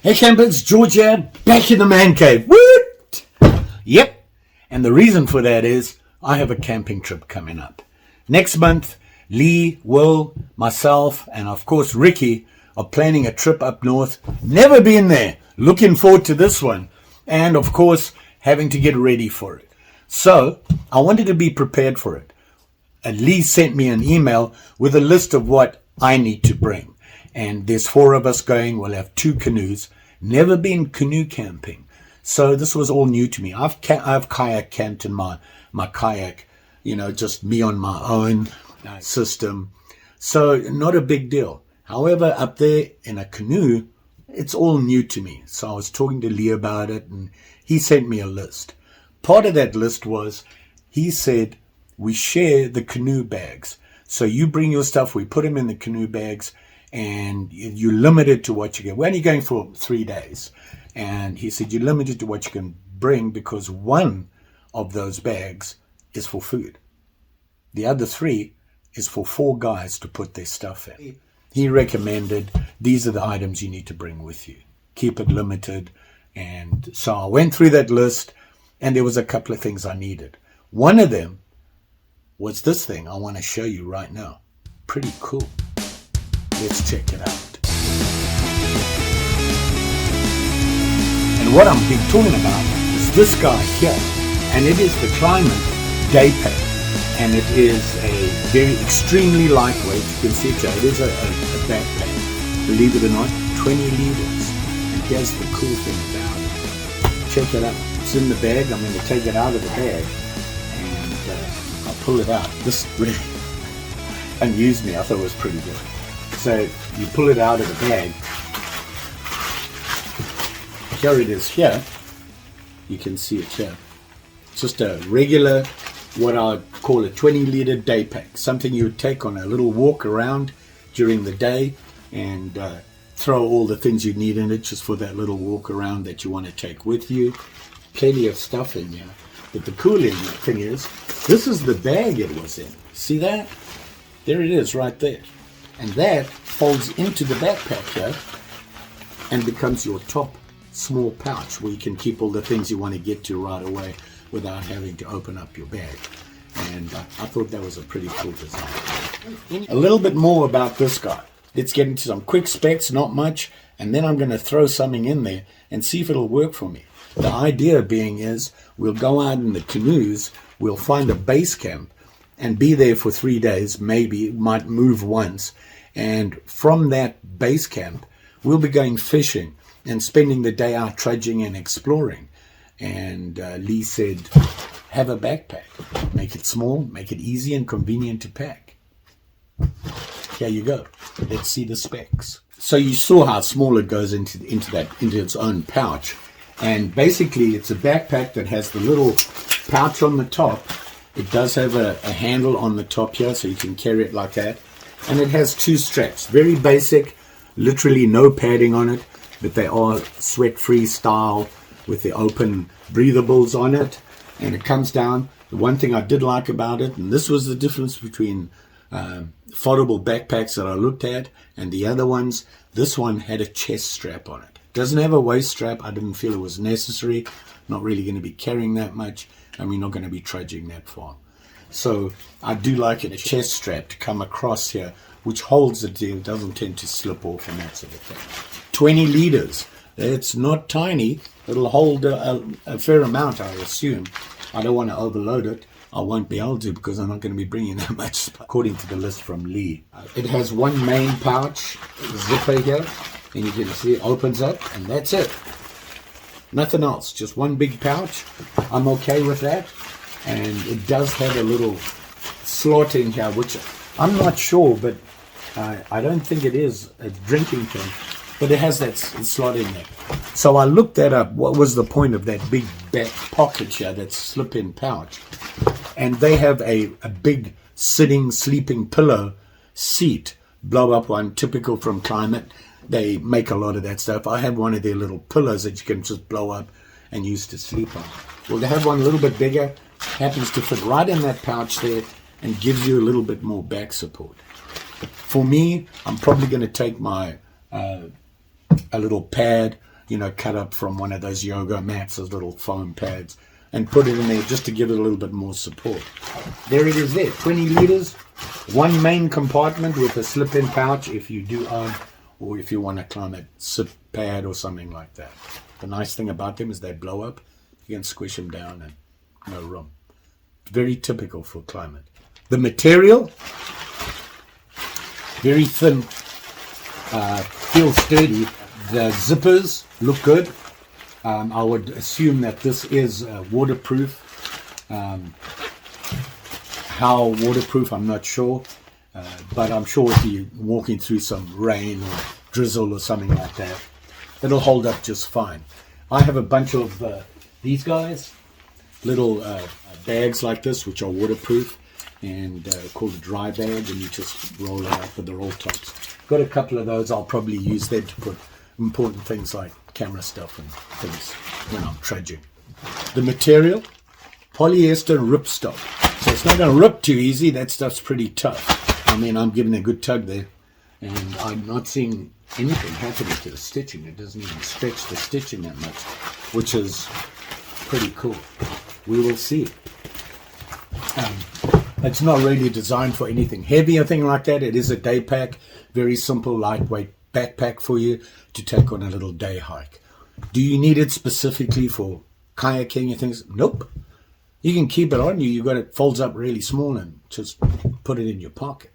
Hey campers, George here, back in the man cave. Woot! Yep, and the reason for that is I have a camping trip coming up. Next month, Lee, Will, myself, and of course Ricky are planning a trip up north. Never been there. Looking forward to this one. And of course, having to get ready for it. So, I wanted to be prepared for it. And Lee sent me an email with a list of what I need to bring. And there's 4 of us going. We'll have 2 canoes. Never been canoe camping. So this was all new to me. I've kayak camped in my kayak, just me on my own system. So not a big deal. However, up there in a canoe, it's all new to me. So I was talking to Lee about it, and he sent me a list. Part of that list was, he said, we share the canoe bags. So you bring your stuff, we put them in the canoe bags, and you're limited to what you get. We're only going for 3 days. And he said, you're limited to what you can bring because one of those bags is for food. The other 3 is for 4 guys to put their stuff in. He recommended these are the items you need to bring with you. Keep it limited. And so I went through that list, and there was a couple of things I needed. One of them was this thing I want to show you right now. Pretty cool. Let's check it out. And what I'm been talking about is this guy here. And it is the KLYMIT Daypack. And it is a very extremely lightweight. You can see it here. It is a backpack. Believe it or not, 20 liters. And here's the cool thing about it. Check it out. It's in the bag. I'm going to take it out of the bag. And I'll pull it out. This really amused me. I thought it was pretty good. So you pull it out of the bag. Here it is here. You can see it here. It's just a regular, what I'd call a 20-liter day pack. Something you would take on a little walk around during the day and throw all the things you need in it just for that little walk around that you want to take with you. Plenty of stuff in here. But the cool thing is, this is the bag it was in. See that? There it is right there. And that folds into the backpack here and becomes your top small pouch where you can keep all the things you want to get to right away without having to open up your bag. And I thought that was a pretty cool design. A little bit more about this guy. Let's get into some quick specs, not much, and then I'm going to throw something in there and see if it'll work for me. The idea being is we'll go out in the canoes, we'll find a base camp and be there for 3 days, maybe, might move once. And from that base camp, we'll be going fishing and spending the day out trudging and exploring. And Lee said, have a backpack. Make it small, make it easy and convenient to pack. Here you go. Let's see the specs. So you saw how small it goes into its own pouch. And basically, it's a backpack that has the little pouch on the top. It does have a handle on the top here, so you can carry it like that. And it has 2 straps. Very basic, literally no padding on it, but they are sweat-free style with the open breathables on it. And it comes down. The one thing I did like about it, and this was the difference between foldable backpacks that I looked at and the other ones, this one had a chest strap on it. Doesn't have a waist strap. I didn't feel it was necessary. Not really going to be carrying that much, and we're not going to be trudging that far. So I do like it, a chest strap to come across here, which holds it there. It doesn't tend to slip off and that sort of thing. 20 liters. It's not tiny. It'll hold a fair amount, I assume. I don't want to overload it. I won't be able to because I'm not going to be bringing that much, according to the list from Lee. It has one main pouch zipper here, and you can see it opens up, and that's it. Nothing else, just one big pouch. I'm okay with that. And it does have a little slot in here, which I'm not sure, but I don't think it is a drinking thing, but it has that slot in there. So I looked that up. What was the point of that big back pocket here, that slip-in pouch? And they have a big sitting, sleeping pillow seat, blow-up one, typical from KLYMIT. They make a lot of that stuff. I have one of their little pillows that you can just blow up and use to sleep on. Well, they have one a little bit bigger, happens to fit right in that pouch there and gives you a little bit more back support. For me, I'm probably going to take my a little pad, you know, cut up from one of those yoga mats, those little foam pads, and put it in there just to give it a little bit more support. There it is there, 20 liters, one main compartment with a slip-in pouch if you do own, or if you want to climb a sit pad or something like that. The nice thing about them is they blow up. You can squish them down and no room. Very typical for KLYMIT. The material, very thin, feels sturdy. The zippers look good. I would assume that this is waterproof. How waterproof, I'm not sure. But I'm sure if you're walking through some rain or drizzle or something like that, it'll hold up just fine. I have a bunch of these guys, little bags like this, which are waterproof and called a dry bag, and you just roll it up with the roll tops. Got a couple of those. I'll probably use them to put important things like camera stuff and things when I'm trudging. The material, polyester ripstop. So it's not going to rip too easy. That stuff's pretty tough. I mean, I'm giving a good tug there, and I'm not seeing anything happening to the stitching. It doesn't even stretch the stitching that much, which is pretty cool. We will see. It's not really designed for anything heavy or thing like that. It is a day pack, very simple, lightweight backpack for you to take on a little day hike. Do you need it specifically for kayaking and things? Nope. You can keep it on you. You got it folds up really small and just put it in your pocket.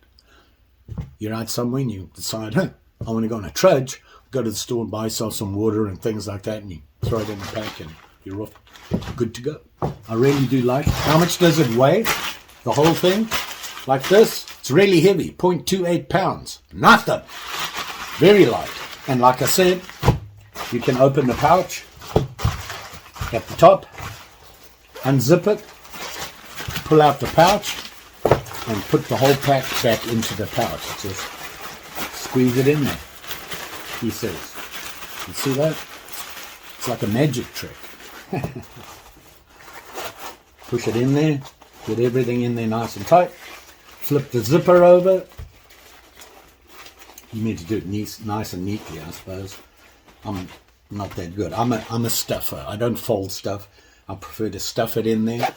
You're out somewhere and you decide, I want to go on a trudge. Go to the store and buy yourself some water and things like that, and you throw it in the pack and you're off, good to go. I really do like it. How much does it weigh? The whole thing? Like this? It's really heavy, 0.28 pounds. Nothing. Very light. And like I said, you can open the pouch at the top, unzip it, pull out the pouch, and put the whole pack back into the pouch. Just squeeze it in there, he says. You see that? It's like a magic trick. Push it in there, get everything in there nice and tight, flip the zipper over. You need to do it nice and neatly, I suppose. I'm not that good. I'm a stuffer. I don't fold stuff. I prefer to stuff it in there.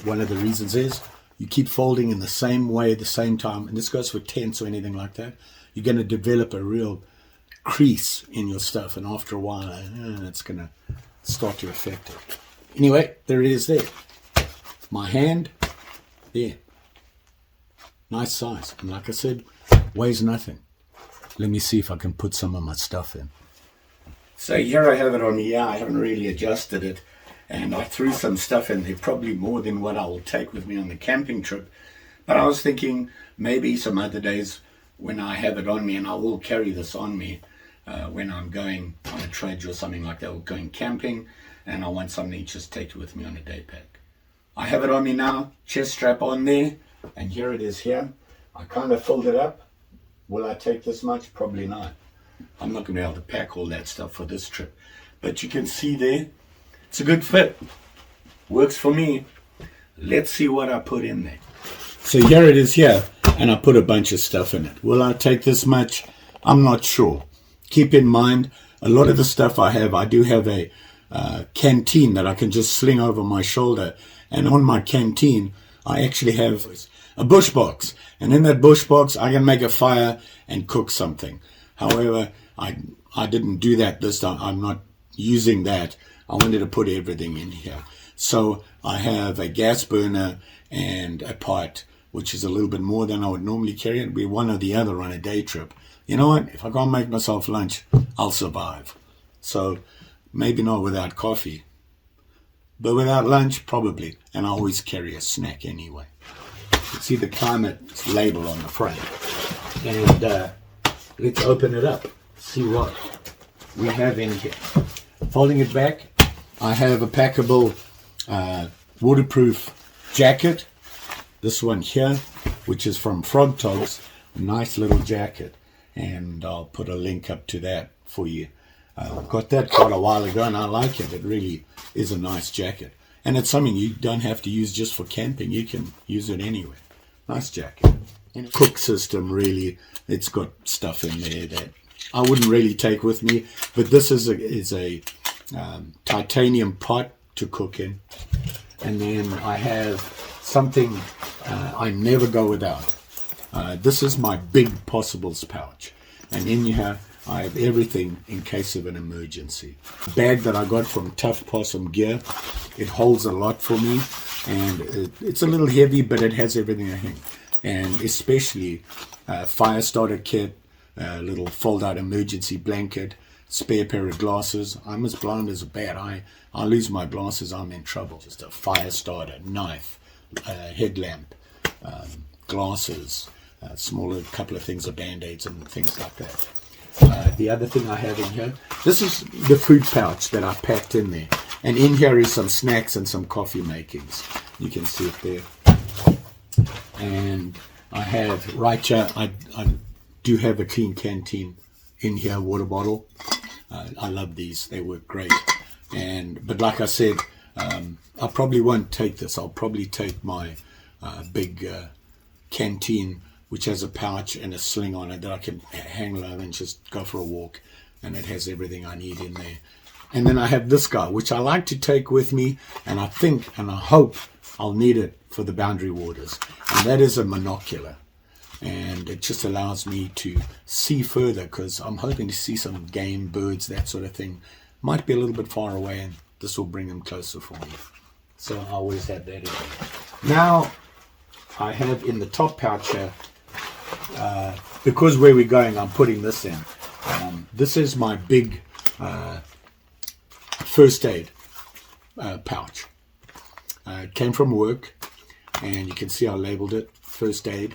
One of the reasons is you keep folding in the same way at the same time, and this goes for tents or anything like that. You're going to develop a real crease in your stuff, and after a while, it's going to start to affect it. Anyway, there it is there. My hand, there. Nice size. And like I said, weighs nothing. Let me see if I can put some of my stuff in. So here I have it on here. I haven't really adjusted it. And I threw some stuff in there, probably more than what I will take with me on the camping trip. But I was thinking maybe some other days when I have it on me, and I will carry this on me when I'm going on a trudge or something like that, or going camping, and I want something to just take with me on a day pack. I have it on me now, chest strap on there, and here it is here. I kind of filled it up. Will I take this much? Probably not. I'm not going to be able to pack all that stuff for this trip. But you can see there, it's a good fit. Works for me. Let's see what I put in there. So here it is here, and I put a bunch of stuff in it. Will I take this much? I'm not sure. Keep in mind, a lot of the stuff I do have a canteen that I can just sling over my shoulder. And on my canteen, I actually have a bush box. And in that bush box, I can make a fire and cook something. However, I didn't do that this time. I'm not using that. I wanted to put everything in here. So I have a gas burner and a pot, which is a little bit more than I would normally carry. It'd be one or the other on a day trip. You know what? If I can't make myself lunch, I'll survive. So maybe not without coffee, but without lunch, probably. And I always carry a snack anyway. You see the KLYMIT label on the front. And let's open it up, see what we have in here. Folding it back, I have a Packable waterproof jacket. This one here, which is from Frogg toggs, a nice little jacket. And I'll put a link up to that for you. Got that quite a while ago, and I like it. It really is a nice jacket. And it's something you don't have to use just for camping. You can use it anywhere. Nice jacket. And cook system, really. It's got stuff in there that I wouldn't really take with me, but this is a titanium pot to cook in. And then I have something I never go without. This is my big possibles pouch, and in here I have everything in case of an emergency. A bag that I got from Tough Possum Gear. It holds a lot for me, and it's a little heavy, but it has everything I think. And especially fire starter kit, a little fold-out emergency blanket, spare pair of glasses. I'm as blind as a bat. I lose my glasses, I'm in trouble. Just a fire starter, knife, headlamp, glasses, smaller couple of things, of band-aids and things like that. The other thing I have in here, this is the food pouch that I packed in there. And in here is some snacks and some coffee makings. You can see it there. And I have, right here, I do have a clean canteen in here, water bottle. I love these, they work great. But like I said, I probably won't take this. I'll probably take my big canteen, which has a pouch and a sling on it that I can hang low and just go for a walk, and it has everything I need in there. And then I have this guy, which I like to take with me, and I think and I hope I'll need it for the boundary waters, and that is a monocular. And it just allows me to see further, because I'm hoping to see some game, birds, that sort of thing. Might be a little bit far away, and this will bring them closer for me. So I always have that in. Now I have in the top pouch here, because where we're going, I'm putting this in. This is my big first aid pouch. It came from work, and you can see I labeled it first aid.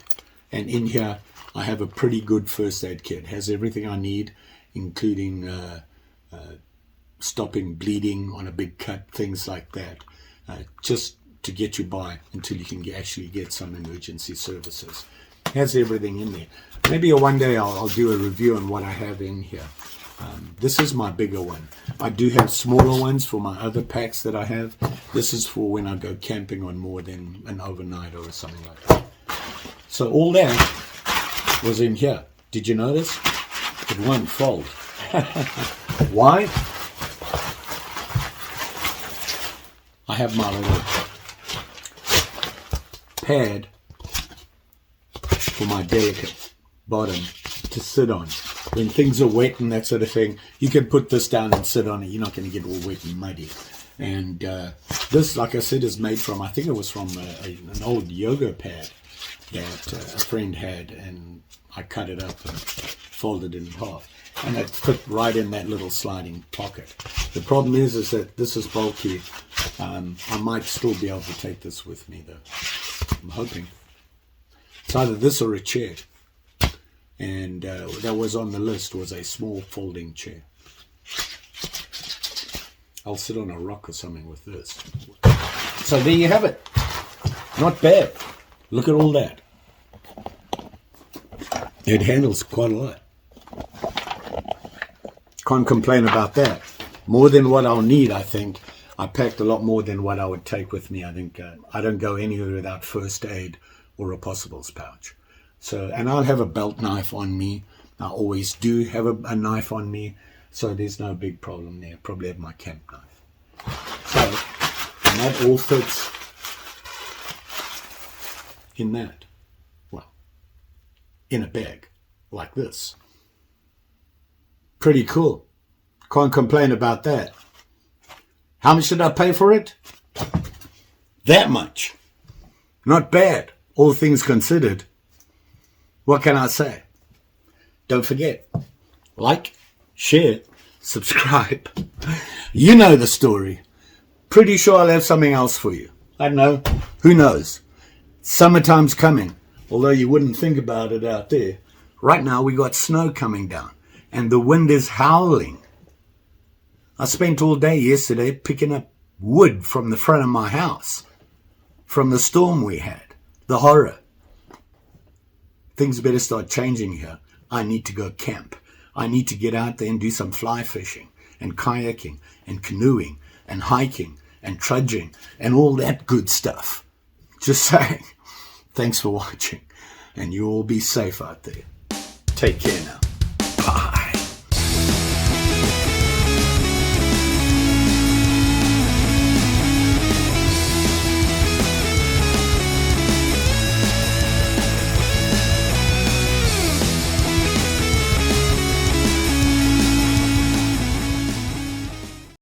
And in here I have a pretty good first aid kit. It has everything I need, including stopping bleeding on a big cut, things like that, just to get you by until you can actually get some emergency services. It has everything in there. Maybe one day I'll do a review on what I have in here. This is my bigger one. I do have smaller ones for my other packs that I have. This is for when I go camping on more than an overnight or something like that. So all that was in here. Did you notice? It won't fold. Why? I have my little pad for my delicate bottom to sit on. When things are wet and that sort of thing, you can put this down and sit on it. You're not going to get all wet and muddy. And this, like I said, is made from, I think it was from an old yoga pad that a friend had, and I cut it up and folded it in half, and it fit right in that little sliding pocket. The problem is that this is bulky. I might still be able to take this with me though. I'm hoping. It's either this or a chair, and that was on the list, was a small folding chair. I'll sit on a rock or something with this. So there you have it. Not bad. Look at all that. It handles quite a lot. Can't complain about that. More than what I'll need, I think. I packed a lot more than what I would take with me. I think I don't go anywhere without first aid or a possibles pouch. So, and I'll have a belt knife on me. I always do have a knife on me. So there's no big problem there. Probably have my camp knife. So, and that all fits in that. Well, in a bag like this. Pretty cool. Can't complain about that. How much did I pay for it? That much. Not bad, all things considered. What can I say? Don't forget, like, share, subscribe. You know the story. Pretty sure I'll have something else for you. I don't know. Who knows? Summertime's coming, although you wouldn't think about it out there. Right now we got snow coming down, and the wind is howling. I spent all day yesterday picking up wood from the front of my house, from the storm we had, the horror. Things better start changing here. I need to go camp. I need to get out there and do some fly fishing and kayaking and canoeing and hiking and trudging and all that good stuff. Just saying. Thanks for watching, and you all be safe out there. Take care now. Bye.